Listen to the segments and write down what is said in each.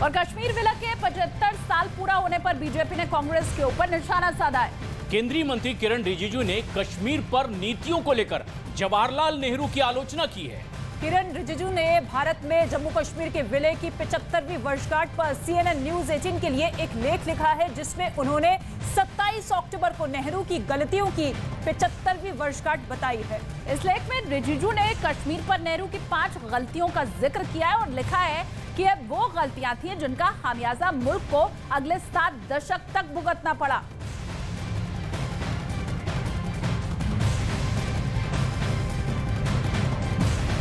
और कश्मीर विलय के 75 साल पूरा होने पर बीजेपी ने कांग्रेस के ऊपर निशाना साधा है। केंद्रीय मंत्री किरण रिजिजू ने कश्मीर पर नीतियों को लेकर जवाहरलाल नेहरू की आलोचना की है। किरण रिजिजू ने भारत में जम्मू कश्मीर के विलय की 75वीं वर्षगांठ पर CNN न्यूज 18 के लिए एक लेख लिखा है, जिसमें उन्होंने 27 अक्टूबर को नेहरू की गलतियों की 75वीं वर्षगांठ बताई है। इस लेख में रिजिजू ने कश्मीर पर नेहरू की 5 गलतियों का जिक्र किया है और लिखा है कि अब वो गलतियां थी जिनका खामियाजा मुल्क को अगले 7 दशक तक भुगतना पड़ा।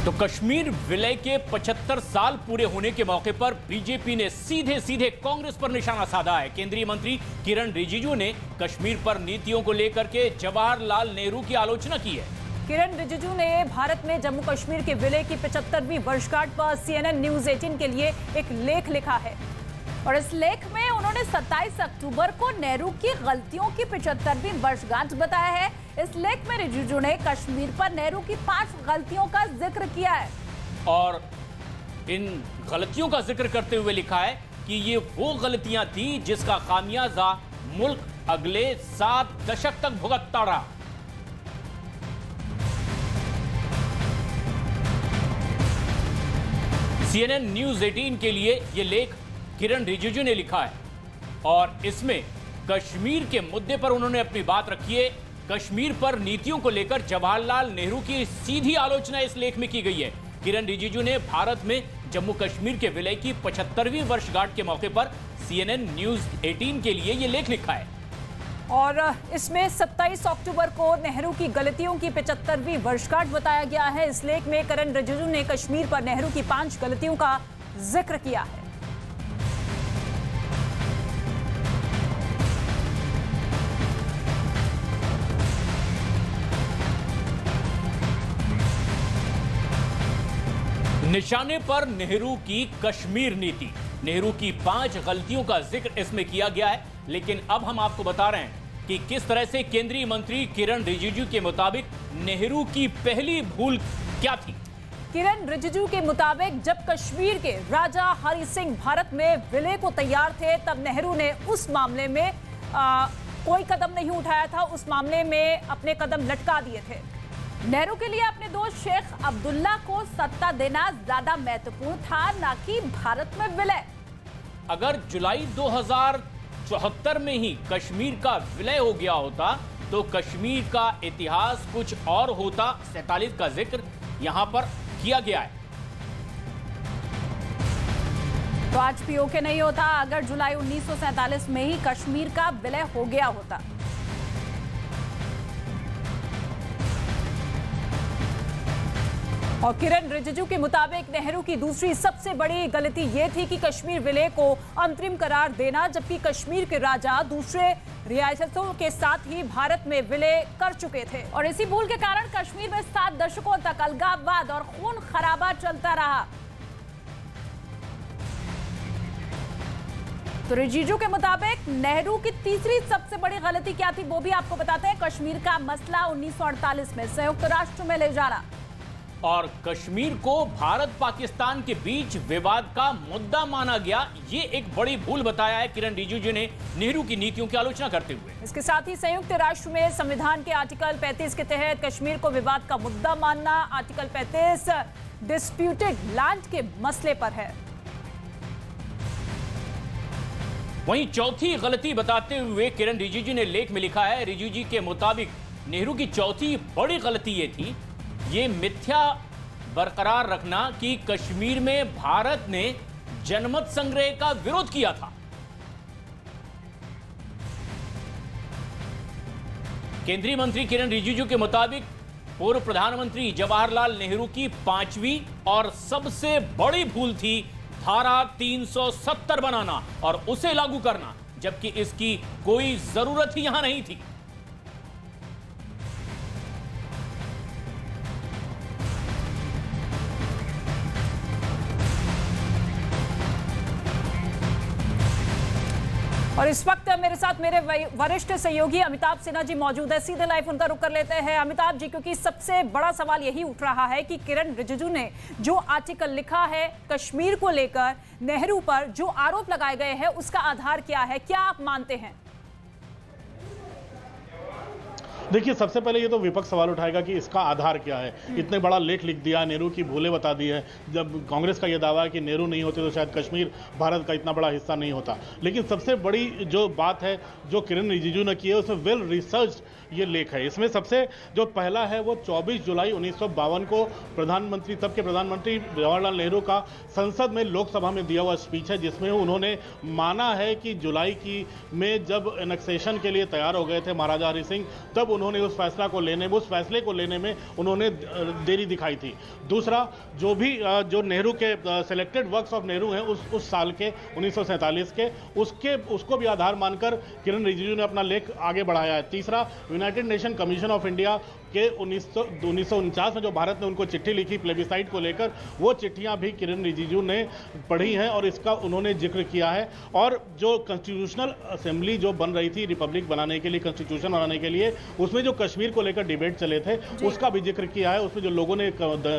तो कश्मीर विलय के 75 साल पूरे होने के मौके पर बीजेपी ने सीधे सीधे कांग्रेस पर निशाना साधा है। केंद्रीय मंत्री किरण रिजिजू ने कश्मीर पर नीतियों को लेकर के जवाहरलाल नेहरू की आलोचना की है। किरण रिजिजू ने भारत में जम्मू कश्मीर के विलय की 75वीं वर्षगांठ पर CNN न्यूज 18 के लिए एक लेख लिखा है और इस लेख में उन्होंने 27 अक्टूबर को नेहरू की गलतियों की 75वीं वर्षगांठ बताया है। इस लेख में रिजिजू ने कश्मीर पर नेहरू की 5 गलतियों का जिक्र किया है और इन गलतियों का जिक्र करते हुए लिखा है कि ये वो गलतियां थी जिसका खामियाजा मुल्क अगले 7 दशक तक भुगतता रहा। CNN न्यूज 18 के लिए यह लेख किरण रिजिजू ने लिखा है और इसमें कश्मीर के मुद्दे पर उन्होंने अपनी बात रखी है। कश्मीर पर नीतियों को लेकर जवाहरलाल नेहरू की सीधी आलोचना इस लेख में की गई है। किरण रिजिजू ने भारत में जम्मू कश्मीर के विलय की 75वीं वर्षगांठ के मौके पर CNN न्यूज 18 के लिए यह लेख लिखा है और इसमें 27 अक्टूबर को नेहरू की गलतियों की 75वीं वर्षगांठ बताया गया है। इस लेख में किरण रिजिजू ने कश्मीर पर नेहरू की 5 गलतियों का जिक्र किया है। निशाने पर नेहरू की कश्मीर नीति, नेहरू की 5 गलतियों का जिक्र इसमें किया गया है। लेकिन अब हम आपको बता रहे हैं कि किस तरह से केंद्रीय मंत्री किरण रिजिजू के मुताबिक नेहरू की पहली भूल क्या थी। किरण रिजिजू के मुताबिक जब कश्मीर के राजा हरि सिंह भारत में विलय को तैयार थे, तब नेहरू ने उस मामले में कोई कदम नहीं उठाया था। उस मामले में अपने कदम लटका दिए थे। नेहरू के लिए अपने दोस्त शेख अब्दुल्ला को सत्ता देना ज्यादा महत्वपूर्ण था, न कि भारत में विलय। अगर जुलाई 2074 में ही कश्मीर का विलय हो गया होता तो कश्मीर का इतिहास कुछ और होता। 47 का जिक्र यहां पर किया गया है। तो आज पीओके नहीं होता अगर जुलाई 1947 में ही कश्मीर का विलय हो गया होता। और किरण रिजिजू के मुताबिक नेहरू की दूसरी सबसे बड़ी गलती यह थी कि कश्मीर विलय को अंतरिम करार देना, जबकि कश्मीर के राजा दूसरे रियासतों के साथ ही भारत में विलय कर चुके थे और इसी भूल के कारण कश्मीर में 7 दशकों तक अलगाववाद और खून खराबा चलता रहा। तो रिजिजू के मुताबिक नेहरू की तीसरी सबसे बड़ी गलती क्या थी वो भी आपको बताते हैं। कश्मीर का मसला 1948 में संयुक्त राष्ट्र में ले जाना और कश्मीर को भारत पाकिस्तान के बीच विवाद का मुद्दा माना गया, ये एक बड़ी भूल बताया है किरण रिजिजू ने नेहरू की नीतियों की आलोचना करते हुए। इसके साथ ही संयुक्त राष्ट्र में संविधान के आर्टिकल 35 के तहत कश्मीर को विवाद का मुद्दा मानना, आर्टिकल 35 डिस्प्यूटेड लैंड के मसले पर है। वहीं चौथी गलती बताते हुए किरण रिजिजू ने लेख में लिखा है, रिजिजू के मुताबिक नेहरू की चौथी बड़ी गलती ये थी, ये मिथ्या बरकरार रखना कि कश्मीर में भारत ने जनमत संग्रह का विरोध किया था। केंद्रीय मंत्री किरण रिजिजू के मुताबिक पूर्व प्रधानमंत्री जवाहरलाल नेहरू की 5वीं और सबसे बड़ी भूल थी धारा 370 बनाना और उसे लागू करना, जबकि इसकी कोई जरूरत ही यहां नहीं थी। और इस वक्त मेरे साथ मेरे वरिष्ठ सहयोगी अमिताभ सिन्हा जी मौजूद है। सीधे लाइव उनका रुख कर लेते हैं अमिताभ जी, क्योंकि सबसे बड़ा सवाल यही उठ रहा है कि किरण रिजिजू ने जो आर्टिकल लिखा है कश्मीर को लेकर, नेहरू पर जो आरोप लगाए गए हैं, उसका आधार क्या है, क्या आप मानते हैं? देखिए, सबसे पहले ये तो विपक्ष सवाल उठाएगा कि इसका आधार क्या है। इतने बड़ा लेख लिख दिया, नेहरू की भूलें बता दी है। जब कांग्रेस का ये दावा है कि नेहरू नहीं होते तो शायद कश्मीर भारत का इतना बड़ा हिस्सा नहीं होता। लेकिन सबसे बड़ी जो बात है जो किरण रिजिजू ने की है, उसमें वेल रिसर्च ये लेख है। इसमें सबसे जो पहला है वो 24 जुलाई 1952 को प्रधानमंत्री, तब के प्रधानमंत्री जवाहरलाल नेहरू का संसद में लोकसभा में दिया हुआ स्पीच है, जिसमें उन्होंने माना है कि जुलाई की में जब एनेक्सेशन के लिए तैयार हो गए थे महाराजा हरि सिंह, तब उन्होंने उस फैसले को लेने में उन्होंने देरी दिखाई थी। दूसरा, जो नेहरू के सिलेक्टेड वर्क्स ऑफ नेहरू हैं उस साल के 1947 के उसको भी आधार मानकर किरण रिजिजू ने अपना लेख आगे बढ़ाया है। तीसरा, United nation commission of India के 1949 में जो भारत ने उनको चिट्ठी लिखी प्लेबिसाइट को लेकर, वो चिट्ठियां भी किरण रिजिजू ने पढ़ी हैं और इसका उन्होंने जिक्र किया है। और जो कॉन्स्टिट्यूशनल असेंबली जो बन रही थी रिपब्लिक बनाने के लिए, कॉन्स्टिट्यूशन बनाने के लिए, उसमें जो कश्मीर को लेकर डिबेट चले थे उसका भी जिक्र किया है। उसमें जो लोगों ने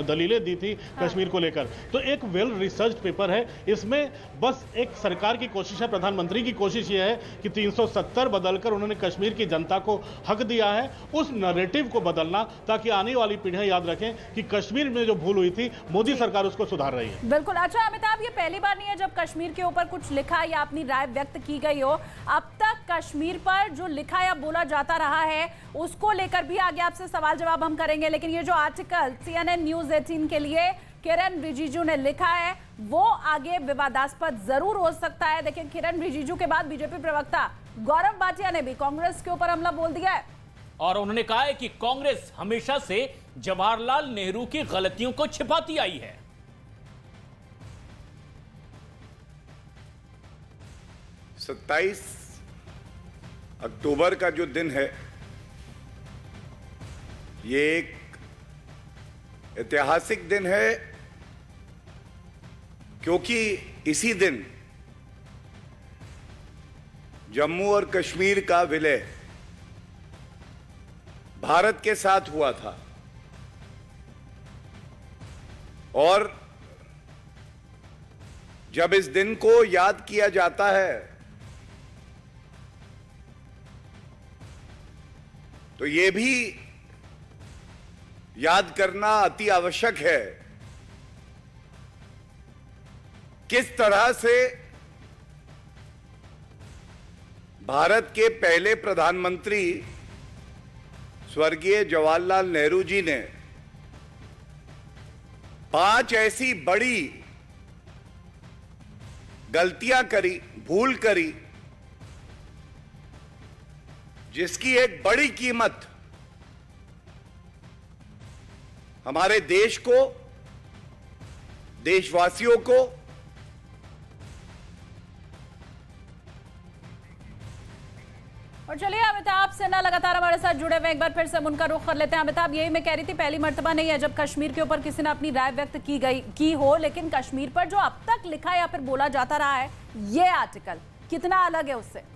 दलीलें दी थी कश्मीर को लेकर, तो एक वेल रिसर्च पेपर है। इसमें बस एक सरकार की कोशिश है, प्रधानमंत्री की कोशिश ये है कि 370 बदलकर उन्होंने कश्मीर की जनता को हक दिया है, उस नैरेटिव को बदलना, ताकि आने वाली पीढ़ियां याद रखें कि कश्मीर में जो भूल हुई थी मोदी सरकार उसको सुधार रही है। बिल्कुल। अच्छा अमिताभ, ये पहली बार नहीं है जब कश्मीर के ऊपर कुछ लिखा या अपनी राय व्यक्त की गई हो। अब तक कश्मीर पर जो लिखा या बोला जाता रहा है उसको लेकर भी आगे आपसे सवाल जवाब हम करेंगे, लेकिन ये जो आर्टिकल CNN न्यूज़ 18 के लिए किरण रिजिजू ने लिखा है वो आगे विवादास्पद जरूर हो सकता है। देखिए, किरण रिजिजू के बाद बीजेपी प्रवक्ता गौरव भाटिया ने भी कांग्रेस के ऊपर हमला बोल दिया है और उन्होंने कहा है कि कांग्रेस हमेशा से जवाहरलाल नेहरू की गलतियों को छिपाती आई है। 27 अक्टूबर का जो दिन है ये एक ऐतिहासिक दिन है, क्योंकि इसी दिन जम्मू और कश्मीर का विलय भारत के साथ हुआ था। और जब इस दिन को याद किया जाता है तो यह भी याद करना अति आवश्यक है किस तरह से भारत के पहले प्रधानमंत्री स्वर्गीय जवाहरलाल नेहरू जी ने 5 ऐसी बड़ी गलतियां करी, भूल करी, जिसकी एक बड़ी कीमत हमारे देश को, देशवासियों को और चलिए अमिताभ सिन्हा लगातार हमारे साथ जुड़े हुए, एक बार फिर से हम उनका रुख कर लेते हैं। अमिताभ, यही मैं कह रही थी, पहली मर्तबा नहीं है जब कश्मीर के ऊपर किसी ने अपनी राय व्यक्त की हो, लेकिन कश्मीर पर जो अब तक लिखा या फिर बोला जाता रहा है, ये आर्टिकल कितना अलग है उससे?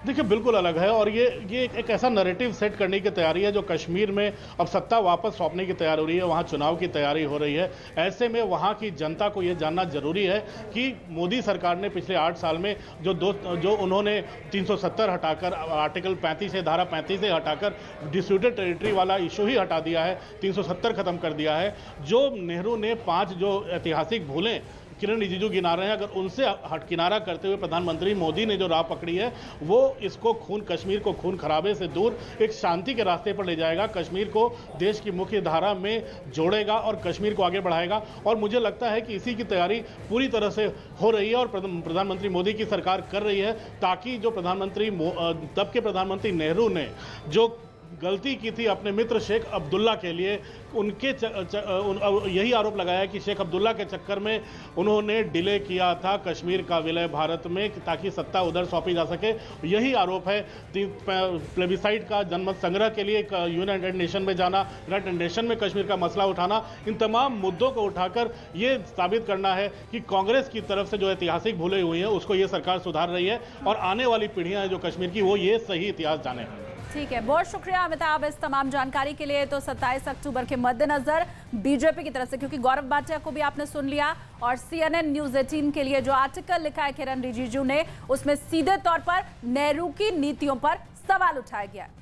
देखिए, बिल्कुल अलग है। और ये एक ऐसा नैरेटिव सेट करने की तैयारी है जो कश्मीर में अब सत्ता वापस सौंपने की तैयारी हो रही है, वहाँ चुनाव की तैयारी हो रही है। ऐसे में वहाँ की जनता को ये जानना जरूरी है कि मोदी सरकार ने पिछले 8 साल में जो उन्होंने 370 हटाकर, आर्टिकल 35 से, धारा 35 से हटाकर डिस्प्यूटेड टेरिटरी वाला इशू ही हटा दिया है, 370 खत्म कर दिया है। जो नेहरू ने 5 जो ऐतिहासिक भूलें किरण रिजिजू गिना रहे हैं, अगर उनसे हटकिनारा करते हुए प्रधानमंत्री मोदी ने जो राह पकड़ी है, वो इसको कश्मीर को खून खराबे से दूर एक शांति के रास्ते पर ले जाएगा, कश्मीर को देश की मुख्य धारा में जोड़ेगा और कश्मीर को आगे बढ़ाएगा। और मुझे लगता है कि इसी की तैयारी पूरी तरह से हो रही है और प्रधानमंत्री मोदी की सरकार कर रही है, ताकि जो तब के प्रधानमंत्री नेहरू ने जो गलती की थी अपने मित्र शेख अब्दुल्ला के लिए, उनके यही आरोप लगाया कि शेख अब्दुल्ला के चक्कर में उन्होंने डिले किया था कश्मीर का विलय भारत में, ताकि सत्ता उधर सौंपी जा सके। यही आरोप है। प्लेबिसाइट का जनमत संग्रह के लिए यूनाइटेड नेशन में जाना, यूनाइटेड नेशन में कश्मीर का मसला उठाना, इन तमाम मुद्दों को उठाकर ये साबित करना है कि कांग्रेस की तरफ से जो ऐतिहासिक भूलें हुई हैं उसको ये सरकार सुधार रही है, और आने वाली पीढ़ियां जो कश्मीर की, वो ये सही इतिहास जाने। ठीक है, बहुत शुक्रिया अमिताभ इस तमाम जानकारी के लिए। तो 27 अक्टूबर के मद्देनजर बीजेपी की तरफ से, क्योंकि गौरव भाटिया को भी आपने सुन लिया, और CNN न्यूज़ 18 के लिए जो आर्टिकल लिखा है किरण रिजिजू ने, उसमें सीधे तौर पर नेहरू की नीतियों पर सवाल उठाया गया है।